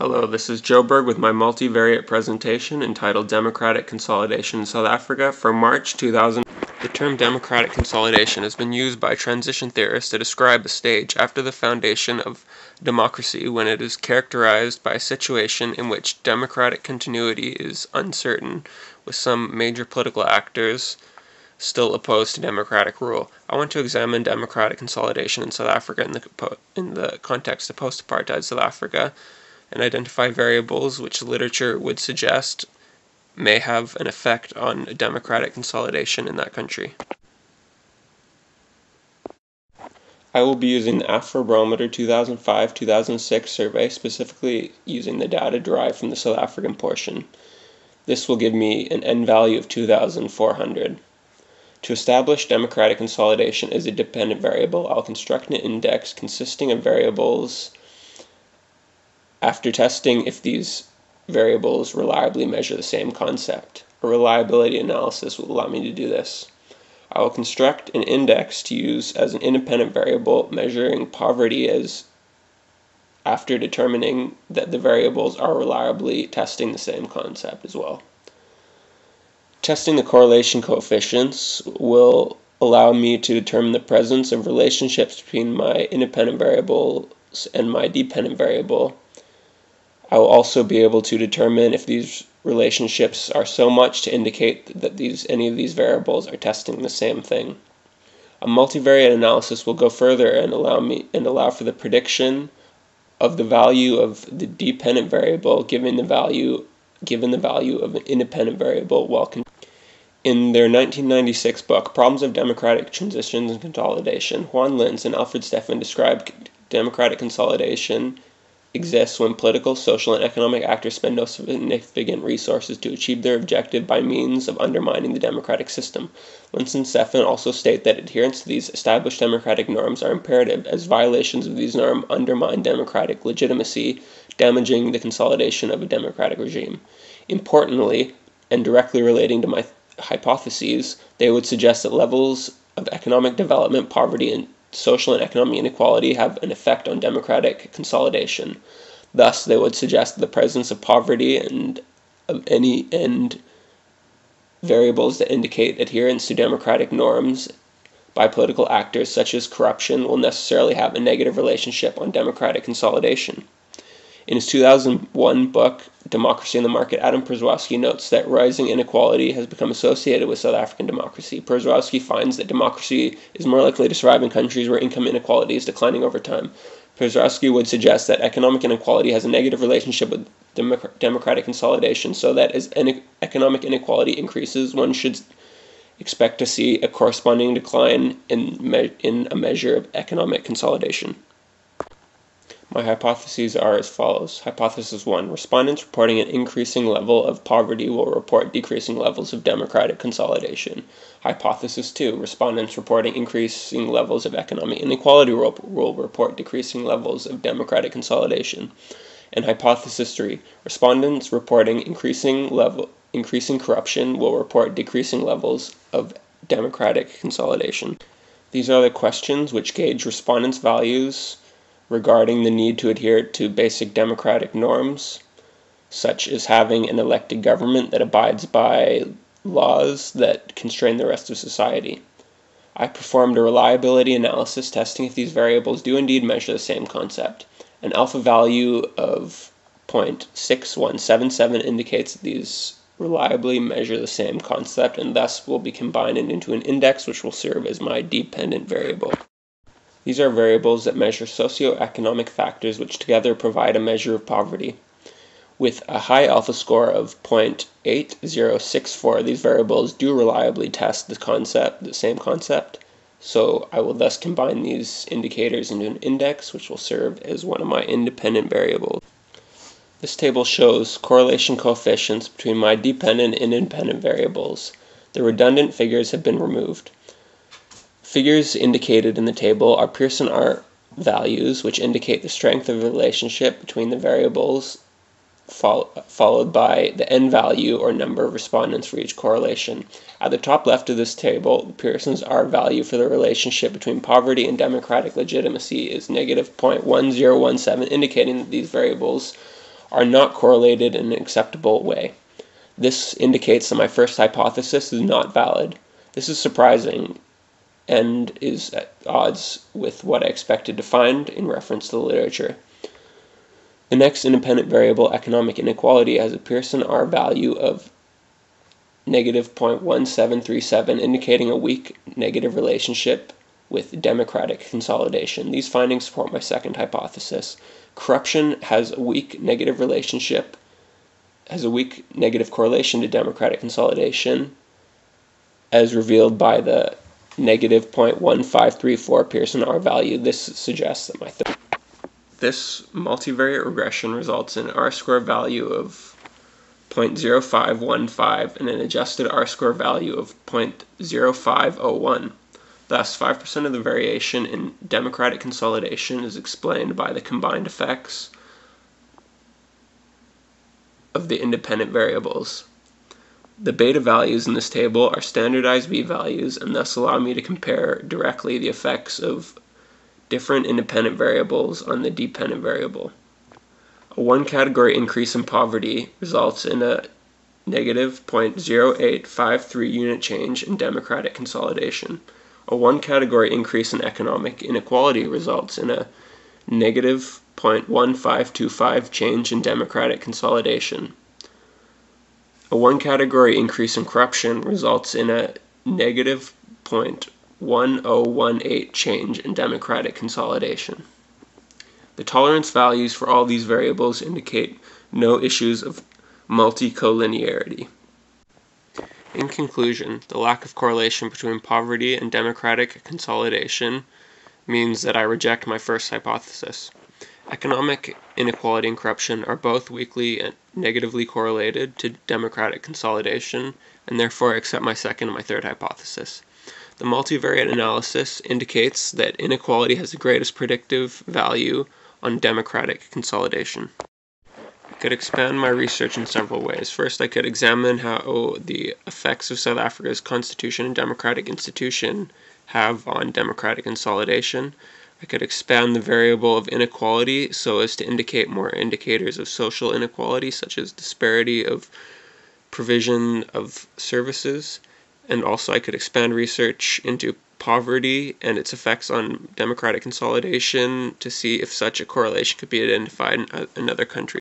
Hello, this is Joburg with my multivariate presentation entitled Democratic Consolidation in South Africa for March 2000. The term democratic consolidation has been used by transition theorists to describe a stage after the foundation of democracy when it is characterized by a situation in which democratic continuity is uncertain, with some major political actors still opposed to democratic rule. I want to examine democratic consolidation in South Africa in the context of post-apartheid South Africa, and identify variables which literature would suggest may have an effect on democratic consolidation in that country. I will be using the Afrobarometer 2005-2006 survey, specifically using the data derived from the South African portion. This will give me an N value of 2,400. To establish democratic consolidation as a dependent variable, I'll construct an index consisting of variables after testing if these variables reliably measure the same concept. A reliability analysis will allow me to do this. I will construct an index to use as an independent variable measuring poverty as after determining that the variables are reliably testing the same concept as well. Testing the correlation coefficients will allow me to determine the presence of relationships between my independent variables and my dependent variable. I will also be able to determine if these relationships are so much to indicate that any of these variables are testing the same thing. A multivariate analysis will go further and allow for the prediction of the value of the dependent variable given the value of an independent variable. In their 1996 book, Problems of Democratic Transitions and Consolidation, Juan Lins and Alfred Stefan described democratic consolidation exists when political, social, and economic actors spend no significant resources to achieve their objective by means of undermining the democratic system. Lins and Stefan also state that adherence to these established democratic norms are imperative, as violations of these norms undermine democratic legitimacy, damaging the consolidation of a democratic regime. Importantly, and directly relating to my hypotheses, they would suggest that levels of economic development, poverty, and social and economic inequality have an effect on democratic consolidation. Thus, they would suggest that the presence of poverty and of any variables that indicate adherence to democratic norms by political actors such as corruption will necessarily have a negative relationship on democratic consolidation. In his 2001 book, Democracy in the Market, Adam Przeworski notes that rising inequality has become associated with South African democracy. Przeworski finds that democracy is more likely to thrive in countries where income inequality is declining over time. Przeworski would suggest that economic inequality has a negative relationship with democratic consolidation, so that as economic inequality increases, one should expect to see a corresponding decline in a measure of economic consolidation. My hypotheses are as follows. Hypothesis 1. Respondents reporting an increasing level of poverty will report decreasing levels of democratic consolidation. Hypothesis 2. Respondents reporting increasing levels of economic inequality will report decreasing levels of democratic consolidation. And hypothesis 3. Respondents reporting increasing corruption will report decreasing levels of democratic consolidation. These are the questions which gauge respondents' values regarding the need to adhere to basic democratic norms, such as having an elected government that abides by laws that constrain the rest of society. I performed a reliability analysis testing if these variables do indeed measure the same concept. An alpha value of 0.6177 indicates that these reliably measure the same concept and thus will be combined into an index which will serve as my dependent variable. These are variables that measure socioeconomic factors which together provide a measure of poverty. With a high alpha score of 0.8064, these variables do reliably test the same concept, so I will thus combine these indicators into an index which will serve as one of my independent variables. This table shows correlation coefficients between my dependent and independent variables. The redundant figures have been removed. Figures indicated in the table are Pearson R values, which indicate the strength of the relationship between the variables, followed by the N value or number of respondents for each correlation. At the top left of this table, Pearson's R value for the relationship between poverty and democratic legitimacy is negative 0.1017, indicating that these variables are not correlated in an acceptable way. This indicates that my first hypothesis is not valid. This is surprising and is at odds with what I expected to find in reference to the literature. The next independent variable, economic inequality, has a Pearson R value of -0.1737, indicating a weak negative relationship with democratic consolidation. These findings support my second hypothesis. Corruption has a weak negative correlation to democratic consolidation, as revealed by the -0.1534 Pearson R value. This suggests that this multivariate regression results in an R-square value of 0.0515 and an adjusted R-square value of 0.0501. Thus, 5% of the variation in democratic consolidation is explained by the combined effects of the independent variables. The beta values in this table are standardized v-values and thus allow me to compare directly the effects of different independent variables on the dependent variable. A one-category increase in poverty results in a -0.0853 unit change in democratic consolidation. A one-category increase in economic inequality results in a -0.1525 change in democratic consolidation. A one-category increase in corruption results in a -0.1018 change in democratic consolidation. The tolerance values for all these variables indicate no issues of multicollinearity. In conclusion, the lack of correlation between poverty and democratic consolidation means that I reject my first hypothesis. Economic inequality and corruption are both weakly and negatively correlated to democratic consolidation, and therefore I accept my second and my third hypothesis. The multivariate analysis indicates that inequality has the greatest predictive value on democratic consolidation. I could expand my research in several ways. First, I could examine how the effects of South Africa's constitution and democratic institution have on democratic consolidation. I could expand the variable of inequality so as to indicate more indicators of social inequality, such as disparity of provision of services. And also I could expand research into poverty and its effects on democratic consolidation to see if such a correlation could be identified in other countries.